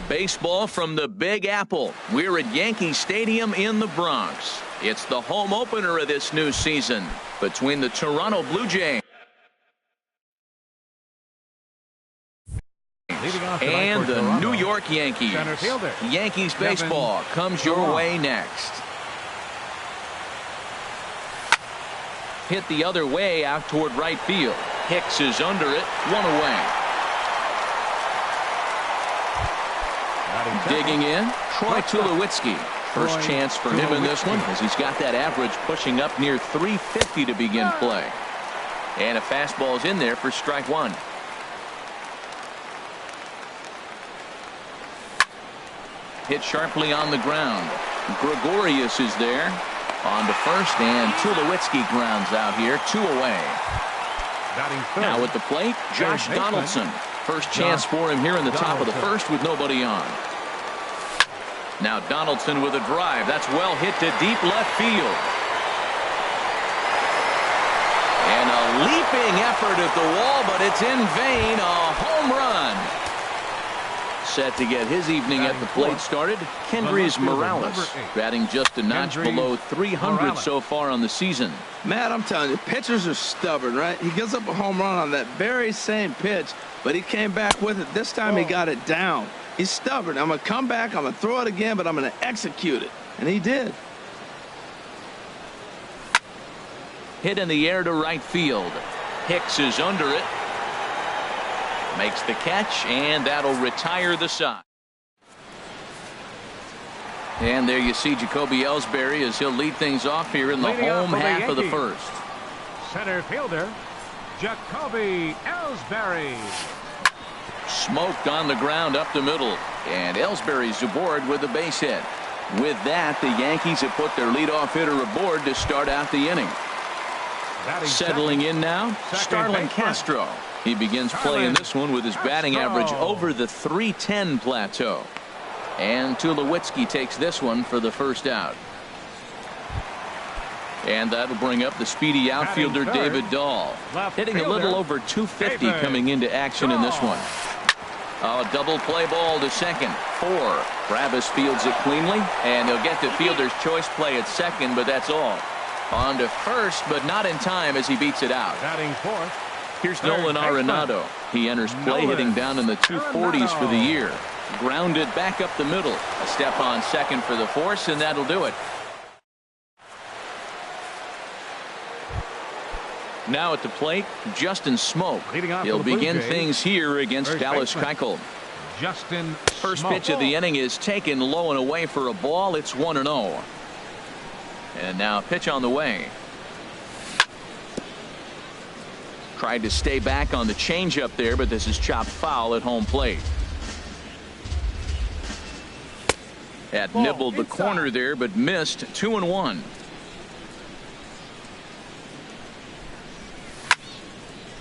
Baseball from the Big Apple. We're at Yankee Stadium in the Bronx. It's the home opener of this new season between the Toronto Blue Jays and the New York Yankees. Yankees baseball comes your way next. Hit the other way out toward right field. Hicks is under it. One away. Digging in, Troy Tulowitzki. First chance for him in this one, as he's got that average pushing up near 350 to begin play. And a fastball's in there for strike one. Hit sharply on the ground. Gregorius is there. On to first, and Tulowitzki grounds out here. 2 away. Now at the plate, Josh Donaldson. First chance for him here in the top of the first with nobody on. Now Donaldson with a drive. That's well hit to deep left field. And a leaping effort at the wall, but it's in vain. A home run. Set to get his evening at the plate started, Kendrys Morales, batting just a notch below 300 so far on the season. Matt, I'm telling you, pitchers are stubborn, right? He gives up a home run on that very same pitch, but he came back with it. This time he got it down. He's stubborn. I'm going to come back, I'm going to throw it again, but I'm going to execute it. And he did. Hit in the air to right field. Hicks is under it. Makes the catch, and that'll retire the side. And there you see Jacoby Ellsbury as he'll lead things off here in the home half of the first. Center fielder, Jacoby Ellsbury. Smoked on the ground up the middle, and Ellsbury's aboard with a base hit. With that, the Yankees have put their leadoff hitter aboard to start out the inning. Settling in now, Starlin Castro. He begins playing this one with his batting average over the 310 plateau. And Tulowitzki takes this one for the first out. And that'll bring up the speedy outfielder David Dahl. Hitting a little over 250 coming into action in this one. A double play ball to second. 4. Travis fields it cleanly, and he'll get the fielder's choice play at second, but that's all. On to first, but not in time as he beats it out. Batting fourth. Here's Nolan Arenado. He enters play hitting down in the 240s for the year. Grounded back up the middle. A step on second for the force, and that'll do it. Now at the plate, Justin Smoke. He'll begin things here against Dallas Keuchel. Justin First pitch of the inning is taken low and away for a ball. It's 1-0. And now pitch on the way. Tried to stay back on the changeup there, but this is chopped foul at home plate. Had nibbled the corner there, but missed. 2-1.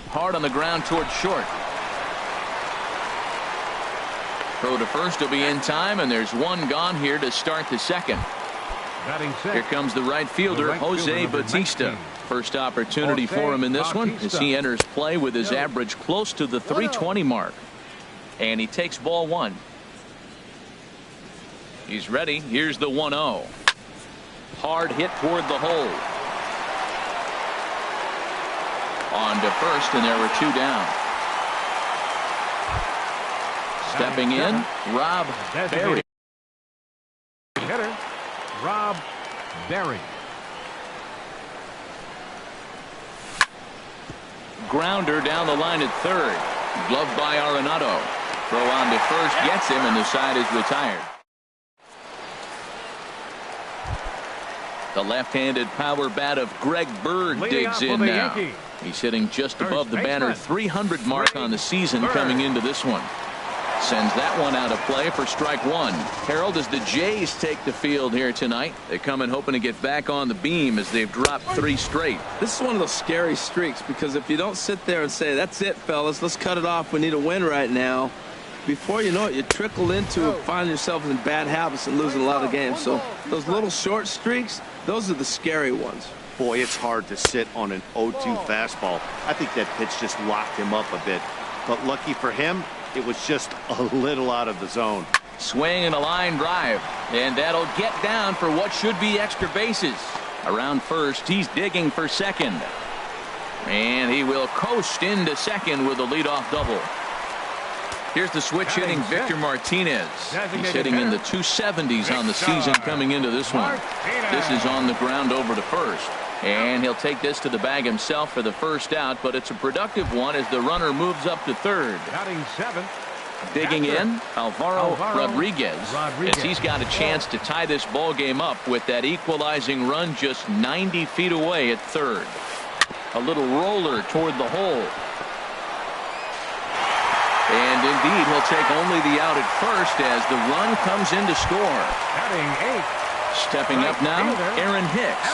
Hard on the ground towards short. Throw to first will be in time, and there's one gone here to start the second. Here comes the right fielder, Jose Bautista. First opportunity for him in this one as he enters play with his average close to the 320 mark. And he takes ball one. He's ready. Here's the 1-0. Hard hit toward the hole. On to first, and there were 2 down. Stepping in, Rob Berry. Hitter, Rob Berry. Grounder down the line at third. Gloved by Arenado. Throw on to first gets him, and the side is retired. The left-handed power bat of Greg Bird digs in now. He's hitting just above the banner 300 mark on the season coming into this one. Sends that one out of play for strike one. Harold, as the Jays take the field here tonight, they come in hoping to get back on the beam as they've dropped 3 straight. This is one of those scary streaks, because if you don't sit there and say, that's it, fellas, let's cut it off, we need a win right now, before you know it, you trickle into finding yourself in bad habits and losing a lot of games. So those little short streaks, those are the scary ones. Boy, it's hard to sit on an 0-2 fastball. I think that pitch just locked him up a bit. But lucky for him, it was just a little out of the zone. Swing and a line drive. And that'll get down for what should be extra bases. Around first, he's digging for second. And he will coast into second with a leadoff double. Here's the switch hitting Victor Martinez. He's hitting in the 270s on the season coming into this one. This is on the ground over to first. And he'll take this to the bag himself for the first out, but it's a productive one as the runner moves up to third. Batting seventh. Digging in, Alvaro Rodriguez, as he's got a chance to tie this ball game up with that equalizing run just 90 feet away at third. A little roller toward the hole. And indeed, he'll take only the out at first as the run comes in to score. Batting eighth. Stepping up now, Aaron Hicks.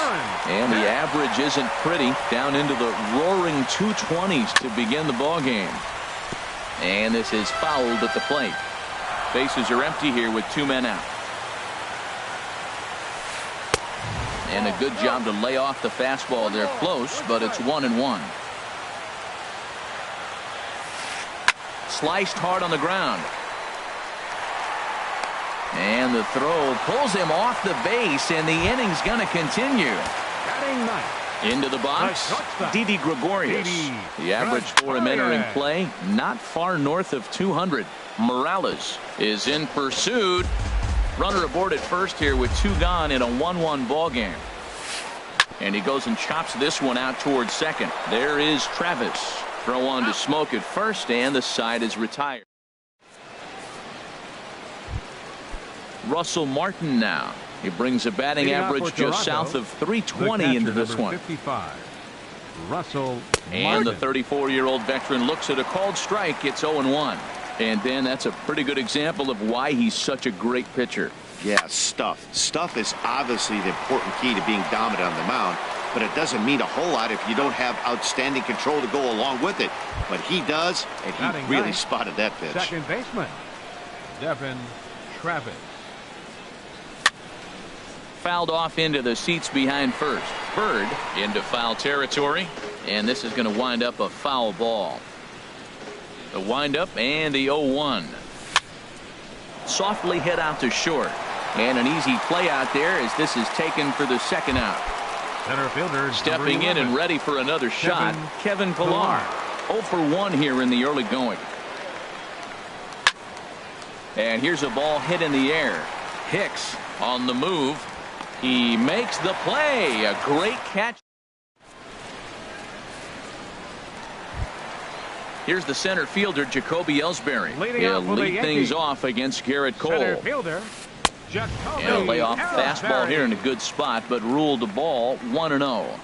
And the average isn't pretty, down into the roaring 220s to begin the ball game. And this is fouled at the plate. Bases are empty here with 2 men out. And a good job to lay off the fastball. They're close, but it's 1-1. Sliced hard on the ground. And the throw pulls him off the base, and the inning's going to continue. Batting ninth. Into the box, Didi Gregorius. The average for him entering play, not far north of 200. Morales is in pursuit. Runner aboard at first here with 2 gone in a 1-1 ball game. And he goes and chops this one out towards second. There is Travis. Throw on to Smoke at first, and the side is retired. Russell Martin now. He brings a batting average just south of 320 into this one. 55. Russell and the 34-year-old veteran looks at a called strike. It's 0-1. And then that's a pretty good example of why he's such a great pitcher. Yeah, stuff. Stuff is obviously the important key to being dominant on the mound, but it doesn't mean a whole lot if you don't have outstanding control to go along with it. But he does, and he really spotted that pitch. Second baseman, Devin Travis. Fouled off into the seats behind first. Bird into foul territory, and this is going to wind up a foul ball. The windup and the 0-1. Softly hit out to short, and an easy play out there as this is taken for the second out. Center fielder stepping in and ready for another shot, Kevin Pillar. 0 for 1 here in the early going. And here's a ball hit in the air. Hicks on the move. He makes the play. A great catch. Here's the center fielder, Jacoby Ellsbury. He'll lead things off against Garrett Cole. Center fielder, Jacoby and a layoff fastball here in a good spot, but ruled the ball 1-0.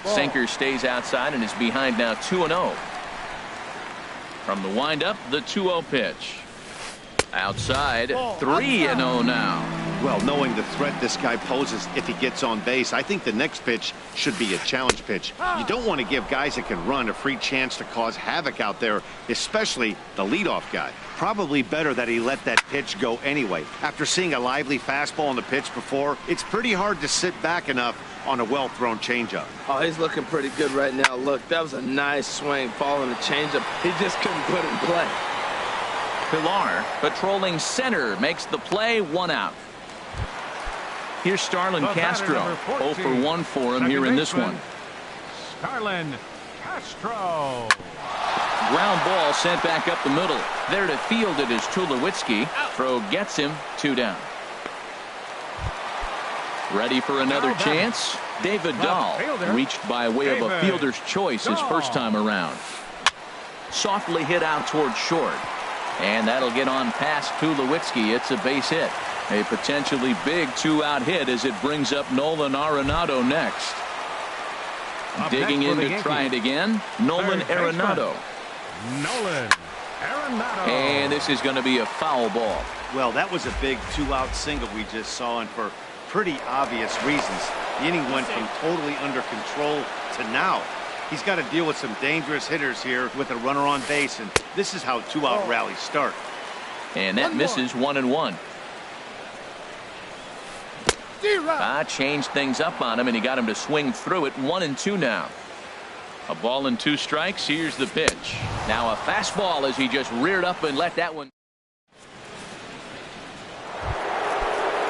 Sinker stays outside and is behind now 2-0. From the windup, the 2-0 pitch. Outside, 3-0 now. Well, knowing the threat this guy poses if he gets on base, I think the next pitch should be a challenge pitch. You don't want to give guys that can run a free chance to cause havoc out there, especially the leadoff guy. Probably better that he let that pitch go anyway. After seeing a lively fastball on the pitch before, it's pretty hard to sit back enough on a well-thrown changeup. Oh, he's looking pretty good right now. Look, that was a nice swing following the changeup. He just couldn't put it in play. Pillar patrolling center makes the play, 1 out. Here's Starlin Castro. 0 for 1 for him here in this one. Starlin Castro. Ground ball sent back up the middle. There to field it is Tulowitzki. Throw gets him, 2 down. Ready for another chance? David Dahl reached by way of a fielder's choice his first time around. Softly hit out toward short. And that'll get on past Tulowitzki. It's a base hit. A potentially big 2-out hit as it brings up Nolan Arenado next. Digging in to try it again, Nolan Arenado. Nolan Arenado. And this is going to be a foul ball. Well, that was a big 2-out single we just saw, and for pretty obvious reasons. The inning went from totally under control to now. He's got to deal with some dangerous hitters here with a runner on base, and this is how 2-out rallies start. And that misses 1-1. Changed things up on him, and he got him to swing through it. 1-2 now. A ball and 2 strikes. Here's the pitch. Now a fastball as he just reared up and let that one.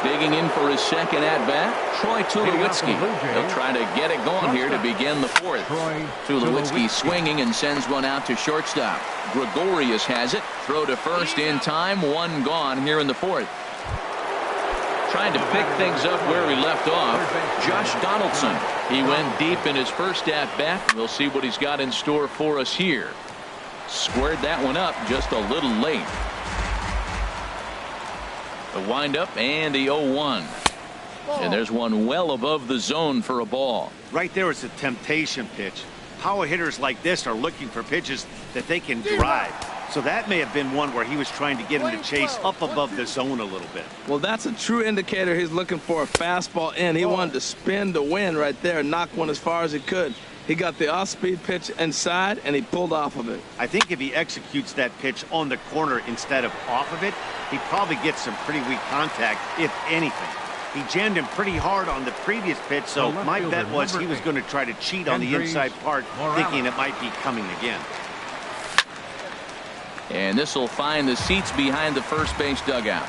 Digging in for his second at-bat, Troy Tulowitzki. He'll try to get it going here to begin the 4th. Tulowitzki swinging and sends one out to shortstop. Gregorius has it. Throw to first in time. 1 gone here in the 4th. Trying to pick things up where he left off, Josh Donaldson. He went deep in his first at-bat. We'll see what he's got in store for us here. Squared that one up just a little late. The windup and the 0-1. And there's one well above the zone for a ball. Right there is a temptation pitch. Power hitters like this are looking for pitches that they can drive. So that may have been one where he was trying to get him to chase up above the zone a little bit. Well, that's a true indicator he's looking for a fastball in. He wanted to spin the wind right there and knock one as far as he could. He got the off-speed pitch inside, and he pulled off of it. I think if he executes that pitch on the corner instead of off of it, he probably gets some pretty weak contact, if anything. He jammed him pretty hard on the previous pitch, so my bet was he was going to try to cheat on the inside part, thinking it might be coming again. And this will find the seats behind the first base dugout.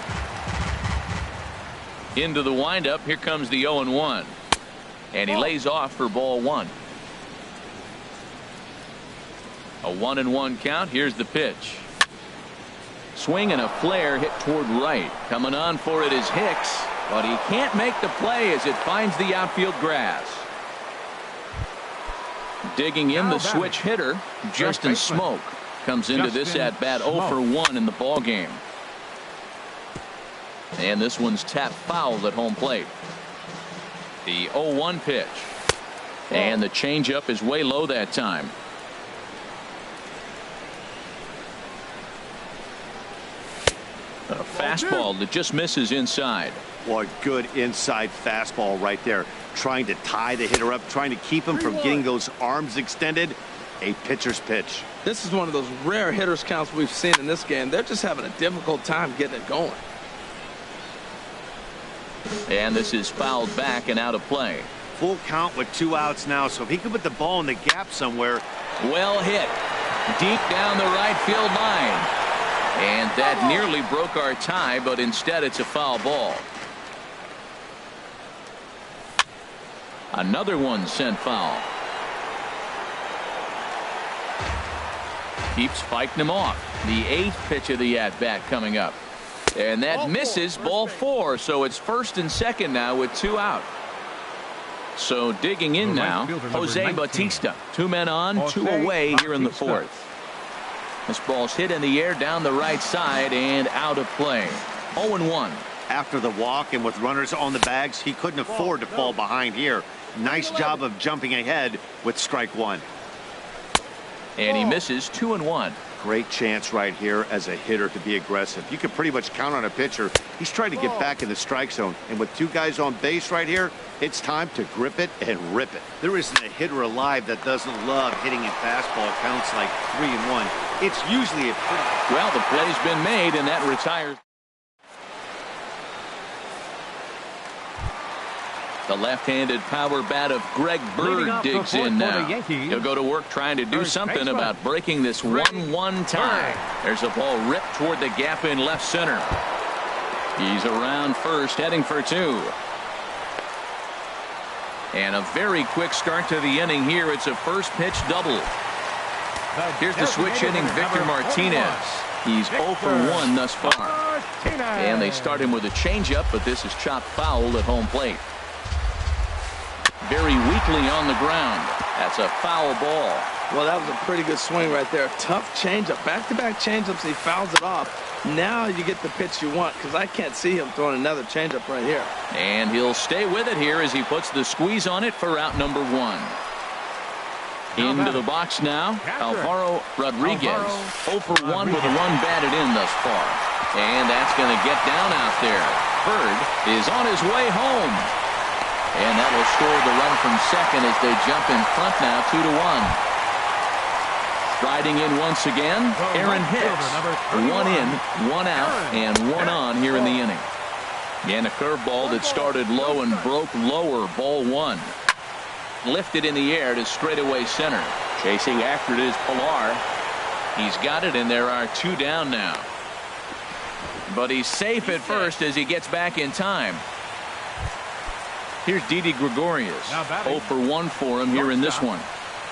Into the windup. Here comes the 0-1. And he lays off for ball 1. A 1-1 count. Here's the pitch. Swing and a flare hit toward right. Coming on for it is Hicks, but he can't make the play as it finds the outfield grass. Digging in the switch hitter, Justin Smoke. Comes into this at-bat 0 for 1 in the ball game. And this one's tapped foul at home plate. The 0-1 pitch. And the changeup is way low that time. A fastball that just misses inside. Boy, good inside fastball right there. Trying to tie the hitter up, trying to keep him from getting those arms extended. A pitcher's pitch. This is one of those rare hitters counts we've seen in this game. They're just having a difficult time getting it going. And this is fouled back and out of play. Full count with 2 outs now, so if he could put the ball in the gap somewhere. Well hit. Deep down the right field line. And that nearly broke our tie, but instead it's a foul ball. Another one sent foul. Keeps fighting him off. The 8th pitch of the at-bat coming up. And that misses, ball 4. So it's first and second now with 2 out. So digging in now, Jose Bautista. 2 men on, 2 away here in the 4th. This ball's hit in the air down the right side and out of play. 0-1. After the walk and with runners on the bags, he couldn't afford to fall behind here. Nice job of jumping ahead with strike 1. And he misses 2-1. Great chance right here as a hitter to be aggressive. You can pretty much count on a pitcher. He's trying to get back in the strike zone. And with 2 guys on base right here, it's time to grip it and rip it. There isn't a hitter alive that doesn't love hitting a fastball counts like 3-1. It's usually a pretty... Well, the play's been made, and that retires. The left-handed power bat of Greg Bird digs in now. He'll go to work trying to do something about breaking this 1-1 tie. There's a ball ripped toward the gap in left center. He's around first, heading for 2. And a very quick start to the inning here. It's a first pitch double. Here's the switch hitting Victor Martinez. He's 0 for 1 thus far. And they start him with a changeup, but this is chopped foul at home plate. Very weakly on the ground. That's a foul ball. Well, that was a pretty good swing right there. Tough changeup. Back-to-back changeups, he fouls it off. Now you get the pitch you want, because I can't see him throwing another changeup right here. And he'll stay with it here as he puts the squeeze on it for out number 1. Into the box now, Alvaro Rodriguez. 0 for 1 with a run batted in thus far. And that's going to get down out there. Bird is on his way home. And that will score the run from second as they jump in front now 2-1. Striding in once again, Aaron Hicks. 1 in, 1 out, and 1 on here in the inning. And a curveball that started low and broke lower, ball 1. lifted in the air to straightaway center. Chasing after it is Pilar. He's got it, and there are 2 down now. But he's safe at first as he gets back in time. Here's Didi Gregorius. 0 for 1 for him here in this one.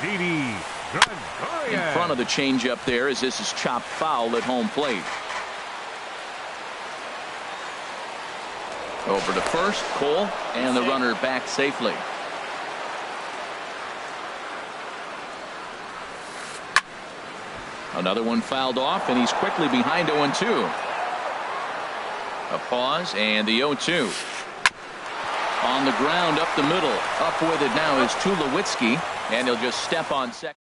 Didi Gregorius. In front of the changeup there as this is chopped foul at home plate. Over to first, Cole, and the runner back safely. Another one fouled off, and he's quickly behind 0-2. A pause, and the 0-2. On the ground up the middle. Up with it now is Tulowitzki, and he'll just step on second.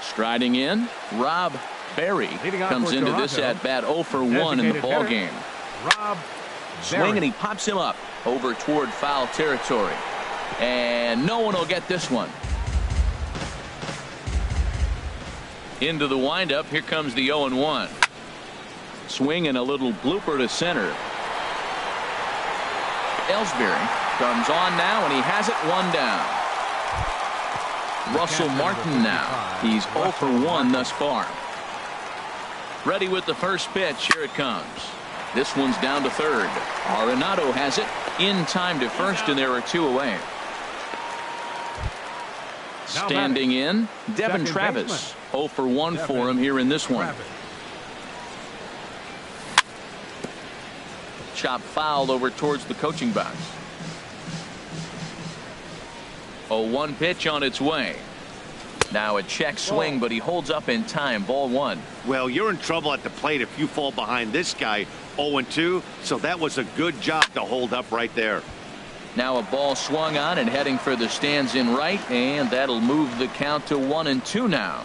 Striding in, Rob Berry comes into this at bat 0 for 1 in the ball game. Rob Swing, and he pops him up over toward foul territory. And no one will get this one. Into the windup. Here comes the 0-1. Swing and a little blooper to center. Ellsbury comes on now, and he has it 1 down. Russell Martin now. He's 0 for 1 thus far. Ready with the first pitch. Here it comes. This one's down to third. Arenado has it in time to first, and there are 2 away. Standing in, Devin Travis. 0 for 1 for him here in this one. Chop fouled over towards the coaching box. 0-1 pitch on its way. Now a check swing, but he holds up in time. Ball 1. Well, you're in trouble at the plate if you fall behind this guy 0-2, so that was a good job to hold up right there. Now a ball swung on and heading for the stands in right, and that'll move the count to 1-2 now.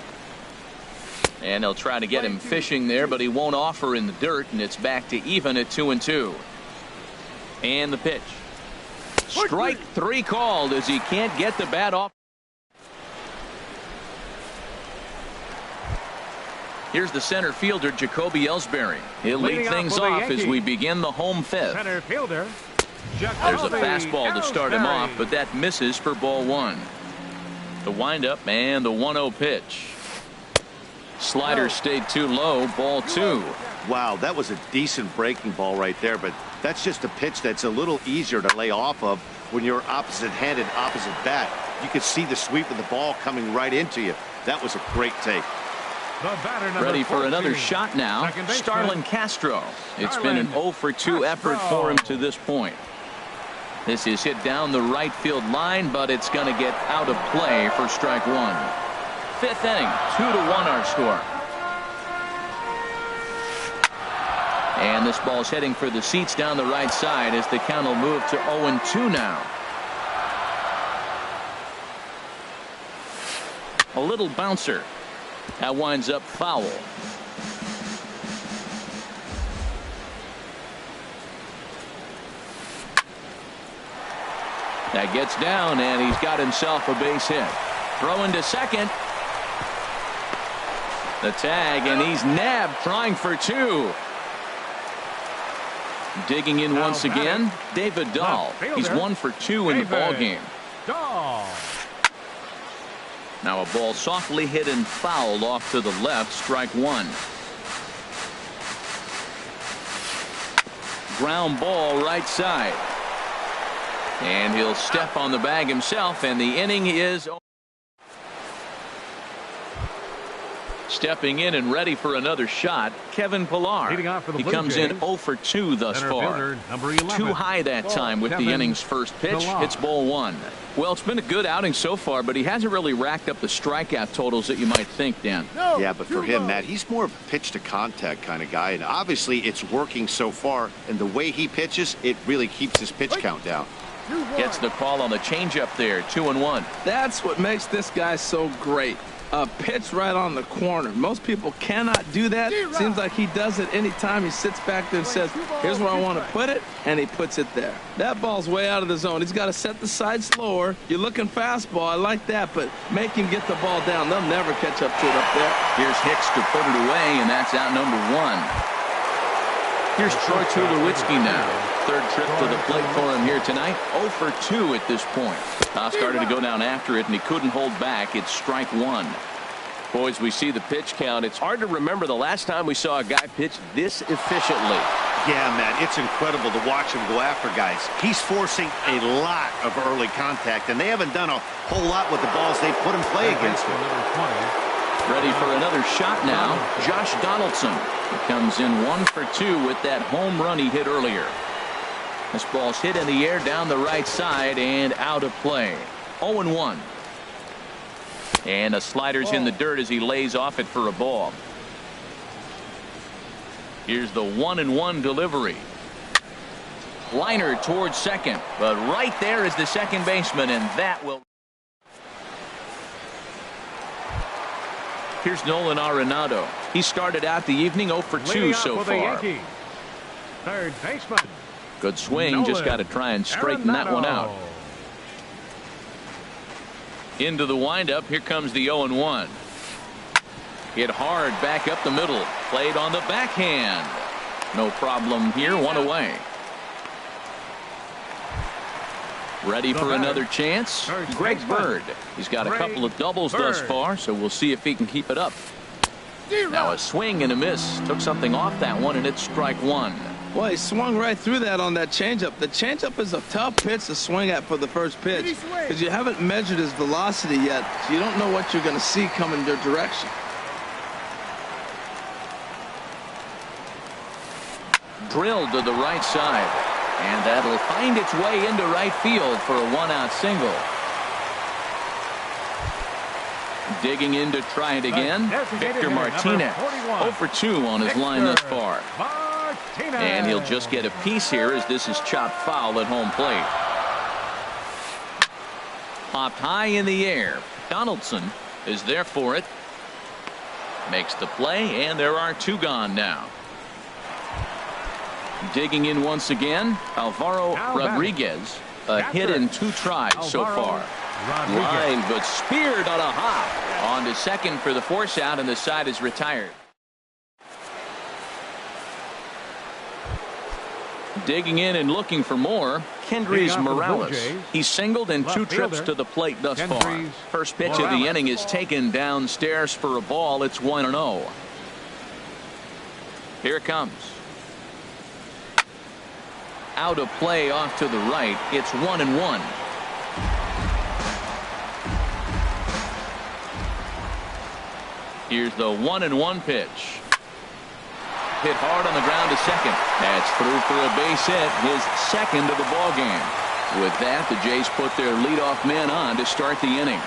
And they'll try to get him fishing there, but he won't offer in the dirt, and it's back to even at 2-2. And the pitch. Strike 3 called as he can't get the bat off. Here's the center fielder, Jacoby Ellsbury. He'll lead things off as we begin the home 5th. Center fielder. There's a fastball to start him off, but that misses for ball 1. The windup and the 1-0 pitch. Slider stayed too low. Ball 2. Wow, that was a decent breaking ball right there, but that's just a pitch that's a little easier to lay off of when you're opposite-handed, opposite bat. You could see the sweep of the ball coming right into you. That was a great take. Ready for another shot now. Starlin Castro. It's been an 0 for 2 effort for him to this point. This is hit down the right field line, but it's going to get out of play for strike 1. 5th inning, 2-1 our score. And this ball's heading for the seats down the right side as the count will move to 0-2 now. A little bouncer. That winds up foul. That gets down, and he's got himself a base hit. Throwing to second. The tag, and he's nabbed, trying for 2. Digging in once again, David Dahl. He's 1 for 2 in the ball game. Now a ball softly hit and fouled off to the left. Strike 1. Ground ball right side. And he'll step on the bag himself, and the inning is over. Stepping in and ready for another shot, Kevin Pilar. He comes in 0 for 2 thus far. Too high that time with the inning's first pitch. It's ball 1. Well, it's been a good outing so far, but he hasn't really racked up the strikeout totals that you might think, Dan. Yeah, but for him, Matt, he's more of a pitch to contact kind of guy, and obviously it's working so far, and the way he pitches, it really keeps his pitch count down. Gets the call on the changeup there. 2-1. That's what makes this guy so great. A pitch right on the corner. Most people cannot do that. Seems like he does it anytime he sits back there and says, here's where I want to put it, and he puts it there. That ball's way out of the zone. He's got to set the side slower. You're looking fastball. I like that, but make him get the ball down. They'll never catch up to it up there. Here's Hicks to put it away, and that's out number 1. Here's Troy Tulowitzki now. third trip to the plate for him here tonight. 0 for 2 at this point. Started to go down after it, and he couldn't hold back. It's strike one. Boys, we see the pitch count. It's hard to remember the last time we saw a guy pitch this efficiently. Yeah, Matt, it's incredible to watch him go after guys. He's forcing a lot of early contact, and they haven't done a whole lot with the balls they put in play against him. Ready for another shot now. Josh Donaldson. He comes in 1 for 2 with that home run he hit earlier. This ball's hit in the air down the right side and out of play. 0-1. And a slider's in the dirt as he lays off it for a ball. Here's the 1-1 delivery. Liner towards second, but right there is the second baseman, and that will. Here's Nolan Arenado. He started out the evening 0 for 2 so far. Third baseman. Good swing, just got to try and straighten that one out. Into the windup, here comes the 0-1. Hit hard back up the middle. Played on the backhand. No problem here, one away. Ready for another chance? Greg Bird. He's got a couple of doubles thus far, so we'll see if he can keep it up. Now a swing and a miss. Took something off that one, and it's strike one. Well, he swung right through that on that changeup. The changeup is a tough pitch to swing at for the first pitch because you haven't measured his velocity yet, so you don't know what you're going to see coming your direction. Drilled to the right side, and that'll find its way into right field for a one-out single. Digging in to try it again, Victor Martinez. 0 for 2 on his line thus far. And he'll just get a piece here as this is chopped foul at home plate. Popped high in the air. Donaldson is there for it. Makes the play, and there are two gone now. Digging in once again, Alvaro Rodriguez. A hit in 2 tries so far. Line, but speared on a hop. On to second for the force out, and the side is retired. Digging in and looking for more, Kendrys Morales. He's singled in 2 trips to the plate thus far. First pitch of the inning is taken downstairs for a ball. It's 1-0. Here it comes. Out of play off to the right. It's 1-1. Here's the 1-1 pitch. Hit hard on the ground to second. That's through for a base hit, his second of the ball game. With that, the Jays put their leadoff man on to start the inning.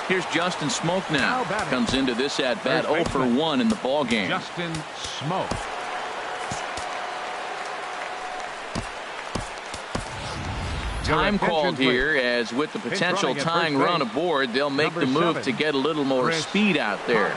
Here's Justin Smoke now. Comes into this at bat 0 for 1 in the ball game. Justin Smoke. Time called here, as with the potential tying run aboard, they'll make the move to get a little more speed out there.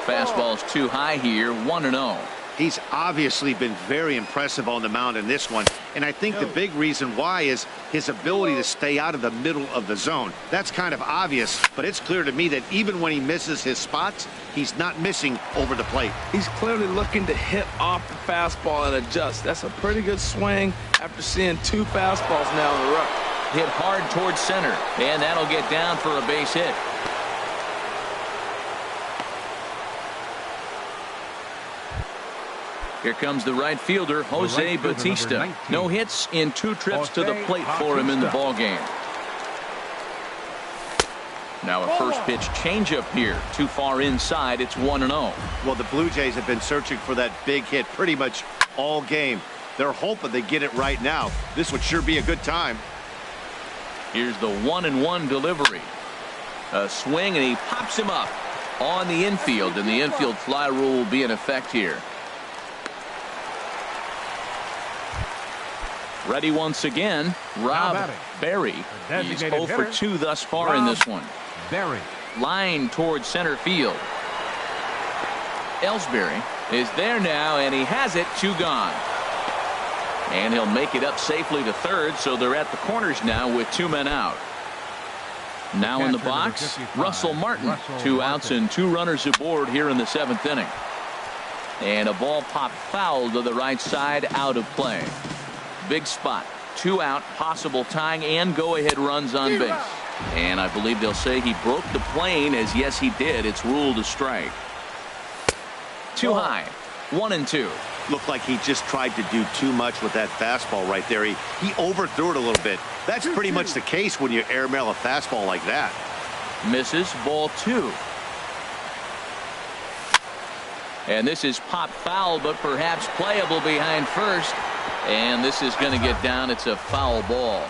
Fastball's too high here, 1-0. He's obviously been very impressive on the mound in this one, and I think the big reason why is his ability to stay out of the middle of the zone. That's kind of obvious, but it's clear to me that even when he misses his spots, he's not missing over the plate. He's clearly looking to hit off the fastball and adjust. That's a pretty good swing after seeing 2 fastballs now in a row. Hit hard towards center, and that'll get down for a base hit. Here comes the right fielder, Jose Bautista. No hits in 2 trips to the plate for him in the ball game. Now a first pitch changeup here. Too far inside. It's 1-0. Well, the Blue Jays have been searching for that big hit pretty much all game. They're hoping they get it right now. This would sure be a good time. Here's the 1-1 delivery. A swing, and he pops him up on the infield, and the infield fly rule will be in effect here. Ready once again, Rob Berry. He's 0 for 2 thus far in this one. Berry. Line towards center field. Ellsbury is there now, and he has it. 2 gone. And he'll make it up safely to third, so they're at the corners now with 2 men out. Now in the box, Russell Martin. 2 outs and 2 runners aboard here in the 7th inning. And a ball popped foul to the right side, out of play. Big spot. 2 out, possible tying and go-ahead runs on base. And I believe they'll say he broke the plane, as yes he did. It's ruled a strike. Too high. 1-2. Looked like he just tried to do too much with that fastball right there. He overthrew it a little bit. That's pretty much the case when you airmail a fastball like that. Misses, ball 2. And this is popped foul, but perhaps playable behind first. And this is going to get down. It's a foul ball.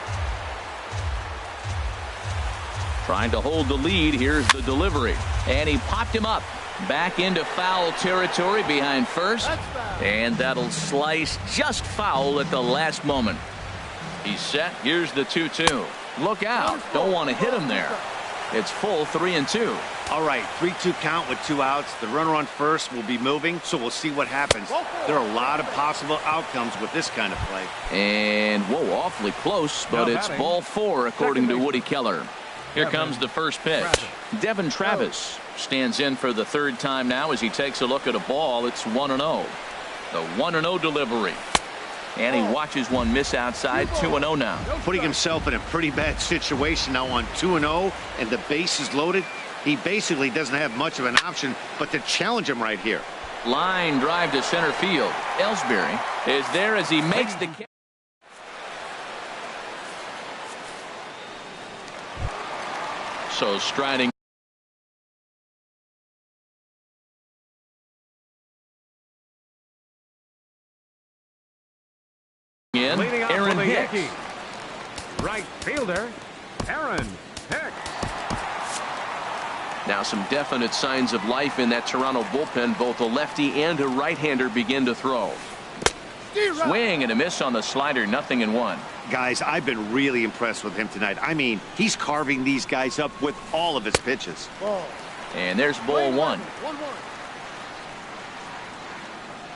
Trying to hold the lead. Here's the delivery. And he popped him up. Back into foul territory behind first. And that'll slice just foul at the last moment. He's set. Here's the 2-2. Look out. Don't want to hit him there. It's full 3-2. All right, 3-2 count with 2 outs. The runner on first will be moving, so we'll see what happens. There are a lot of possible outcomes with this kind of play. And, whoa, awfully close, but it's ball 4, according to Woody Keller. Here comes the first pitch. Devin Travis stands in for the 3rd time now as he takes a look at a ball. It's 1-0. The 1-0 delivery. And he watches one miss outside. 2-0 now. Putting himself in a pretty bad situation now on 2-0, and the base is loaded. He basically doesn't have much of an option but to challenge him right here. Line drive to center field. Ellsbury is there as he makes the catch. So striding in, Aaron Hicks. Right fielder, Aaron Hicks. Now some definite signs of life in that Toronto bullpen. Both a lefty and a right-hander begin to throw. Swing and a miss on the slider. 0-1. Guys, I've been really impressed with him tonight. I mean, he's carving these guys up with all of his pitches. And there's ball 1.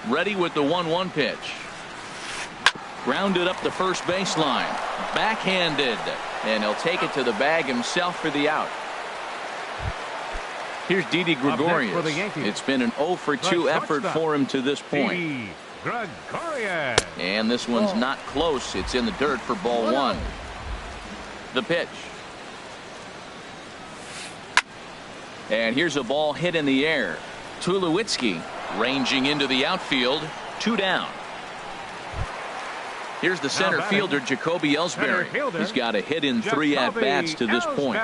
Ready with the 1-1 pitch. Grounded up the first baseline. Backhanded. And he'll take it to the bag himself for the out. Here's Didi Gregorius. It's been an 0-for-2 effort for him to this point. And this one's not close. It's in the dirt for ball 1. The pitch. And here's a ball hit in the air. Tulowitzki ranging into the outfield. 2 down. Here's the center fielder, Jacoby Ellsbury. He's got a hit in 3 at-bats to this point.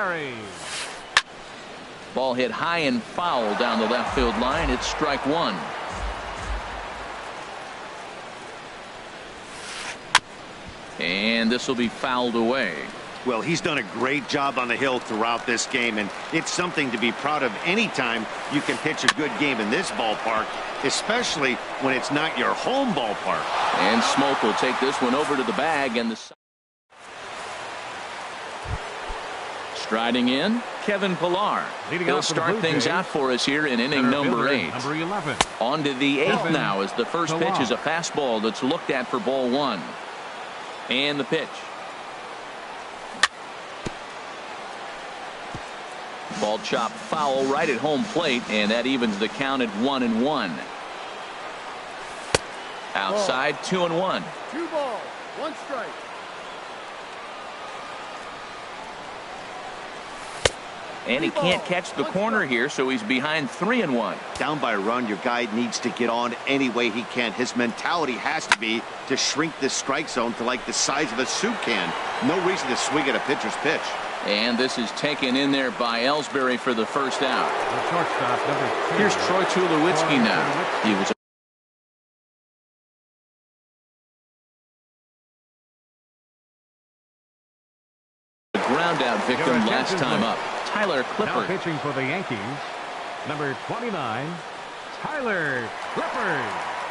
Ball hit high and foul down the left field line. It's strike 1. And this will be fouled away. Well, he's done a great job on the hill throughout this game, and it's something to be proud of anytime you can pitch a good game in this ballpark, especially when it's not your home ballpark. And Smoke will take this one over to the bag, and the striding in, Kevin Pillar. He'll start things out for us here in inning number 8. On to the 8th now, as the first pitch is a fastball that's looked at for ball 1. And the pitch. Ball chopped foul right at home plate, and that evens the count at 1-1. Outside, 2-1. 2 balls, 1 strike. And he can't catch the corner here, so he's behind 3-1. Down by a run, your guy needs to get on any way he can. His mentality has to be to shrink this strike zone to like the size of a soup can. No reason to swing at a pitcher's pitch. And this is taken in there by Ellsbury for the first out. Here's Troy Tulowitzki now. He was a ground out victim last time up. Tyler Clippard. Now pitching for the Yankees, number 29, Tyler Clippard.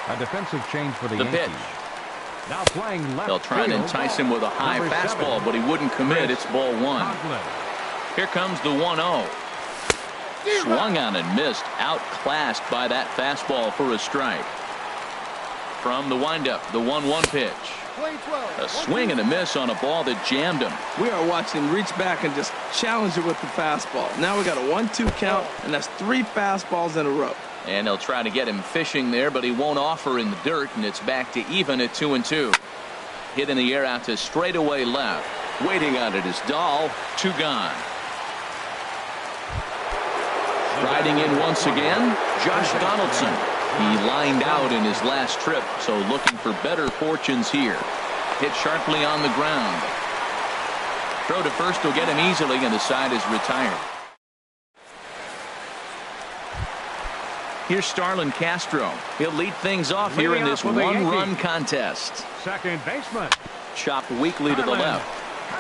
A defensive change for the Yankees. Pitch. Now playing left. They'll try and entice him with a high fastball, but he wouldn't commit. It's ball 1. Here comes the 1-0. Swung on and missed. Outclassed by that fastball for a strike. From the windup, the 1-1 pitch. A swing and a miss on a ball that jammed him. We are watching him reach back and just challenge it with the fastball. Now we got a 1-2 count, and that's 3 fastballs in a row. And they'll try to get him fishing there, but he won't offer in the dirt, and it's back to even at 2-2. Hit in the air out to straightaway left. Waiting on it is Dahl. 2 gone. Riding in once again, Josh Donaldson. He lined out in his last trip, so looking for better fortunes here. Hit sharply on the ground. Throw to first will get him easily, and the side is retired. Here's Starlin Castro. He'll lead things off here in this one-run contest. Second baseman. Chopped weakly to the left.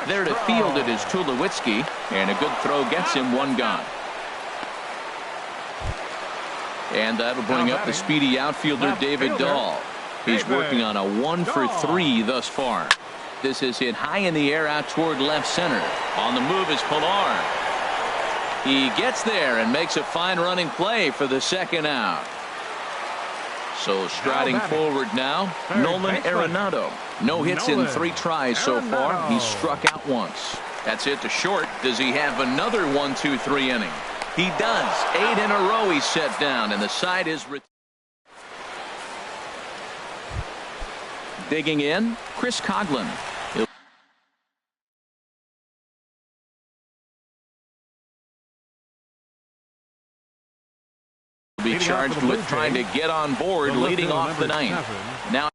There to field it is Tulowitzki, and a good throw gets him 1 gone. And that'll bring up the speedy outfielder David Dahl. He's working on a 1 for 3 thus far. This is hit high in the air out toward left center. On the move is Pilar. He gets there and makes a fine running play for the second out. So striding forward now, Nolan Arenado. No hits in 3 tries so far. He's struck out once. That's it to short. Does he have another 1-2-3 inning? He does. 8 in a row he's set down, and the side is digging in, Chris Coughlin. Be charged with trying to get on board, leading off the 9th. Now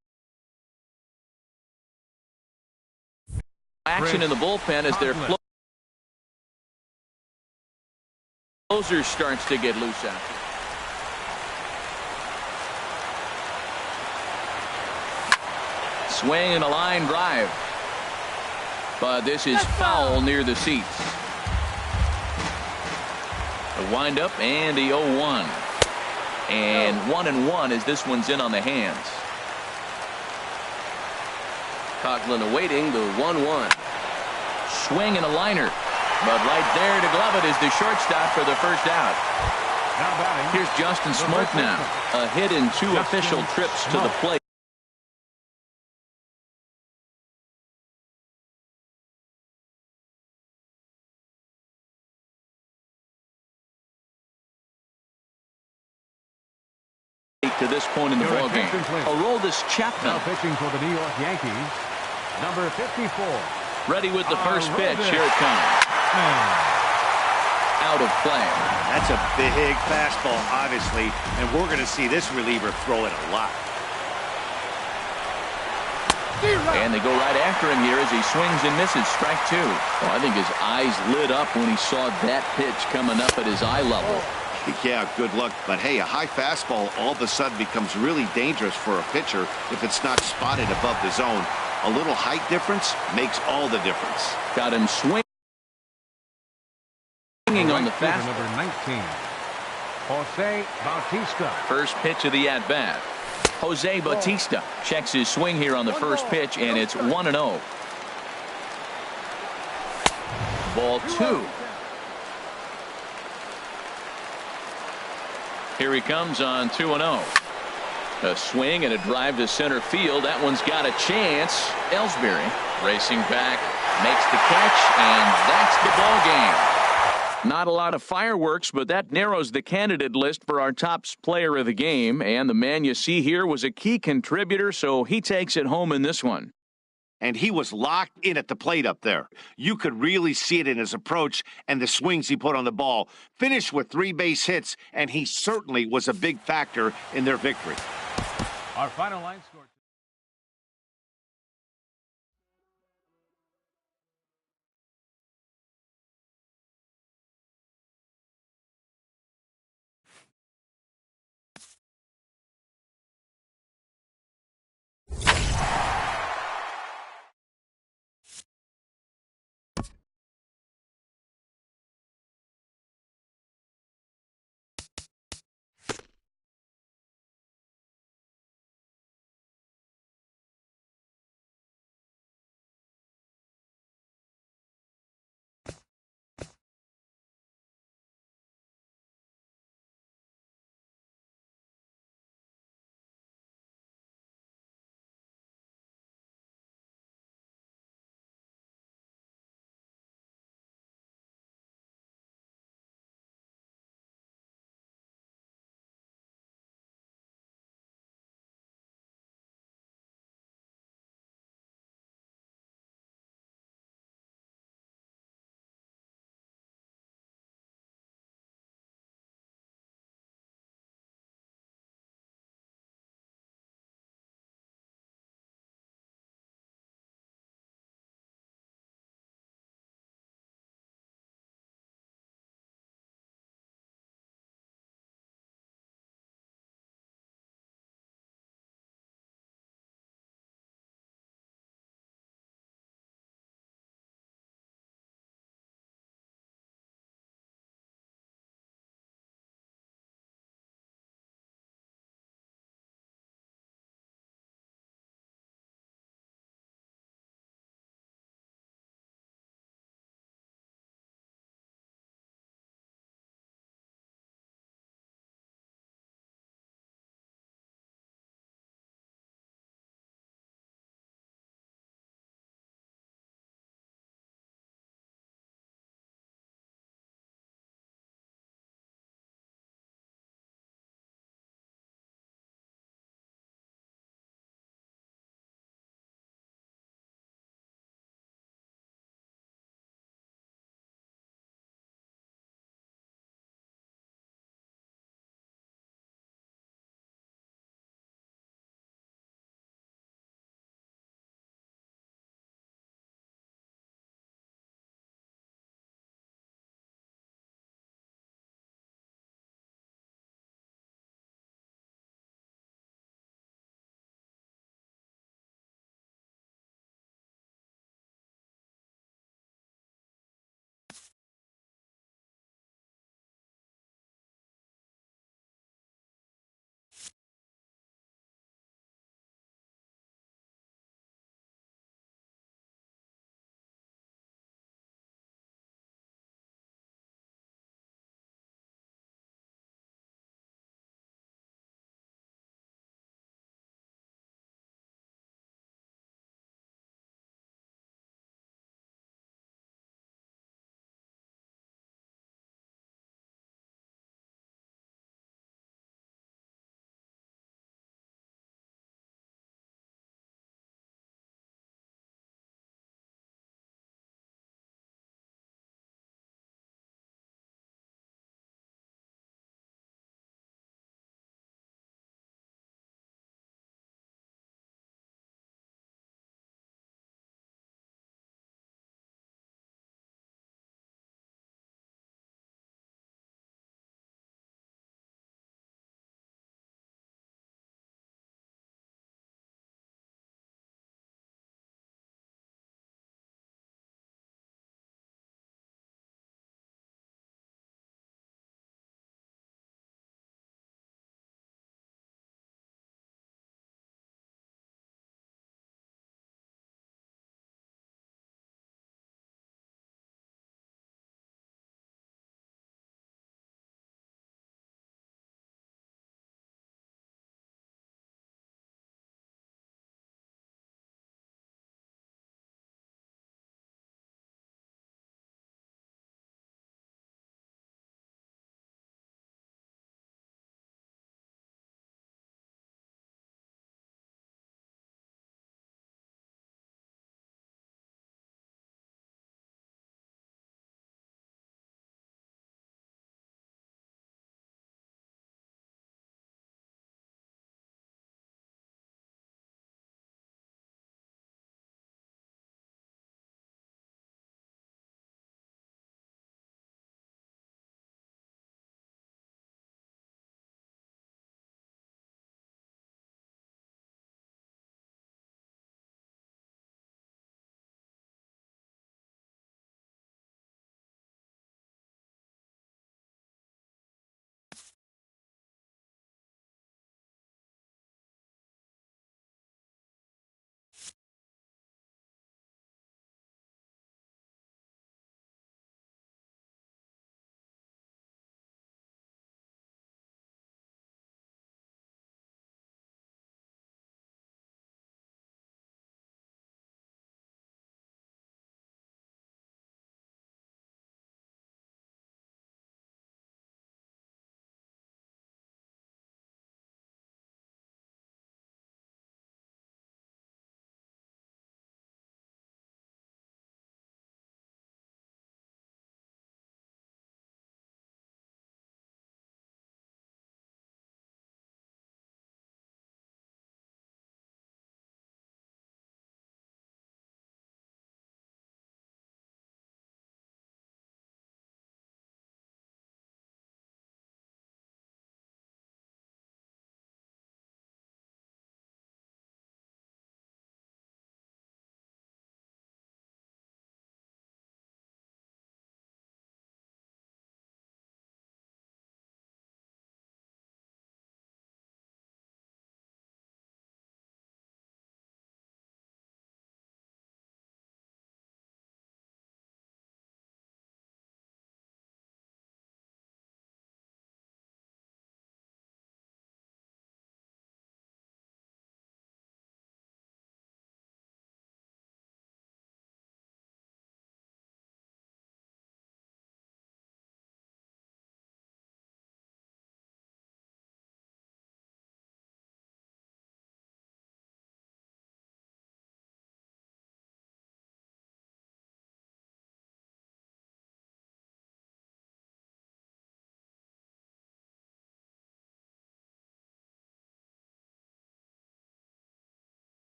action in the bullpen as their closer starts to get loose out here. Swing and a line drive, but this is foul near the seats. The windup and the 0-1. And 1-1 as this one's in on the hands. Coughlin awaiting the 1-1. Swing and a liner. But right there to glove it is the shortstop for the first out. Here's Justin Smoke now. A hit in 2 official trips to the plate. To this point in the ballgame. Aroldis Chapman. Now pitching for the New York Yankees, number 54. Ready with the first pitch. Here it comes. Out of play. That's a big fastball, obviously, and we're going to see this reliever throw it a lot. And they go right after him here as he swings and misses. Strike 2. Well, I think his eyes lit up when he saw that pitch coming up at his eye level. Yeah, good luck. But, hey, a high fastball all of a sudden becomes really dangerous for a pitcher if it's not spotted above the zone. A little height difference makes all the difference. Got him swinging on the fast. Number 19, Jose Bautista. First pitch of the at-bat. Jose Bautista checks his swing here on the first pitch, and it's 1-0. Ball 2. Here he comes on 2-0. A swing and a drive to center field. That one's got a chance. Ellsbury racing back, makes the catch, and that's the ball game. Not a lot of fireworks, but that narrows the candidate list for our top player of the game. And the man you see here was a key contributor, so he takes it home in this one. And he was locked in at the plate up there. You could really see it in his approach and the swings he put on the ball. Finished with 3 base hits, and he certainly was a big factor in their victory. Our final line score.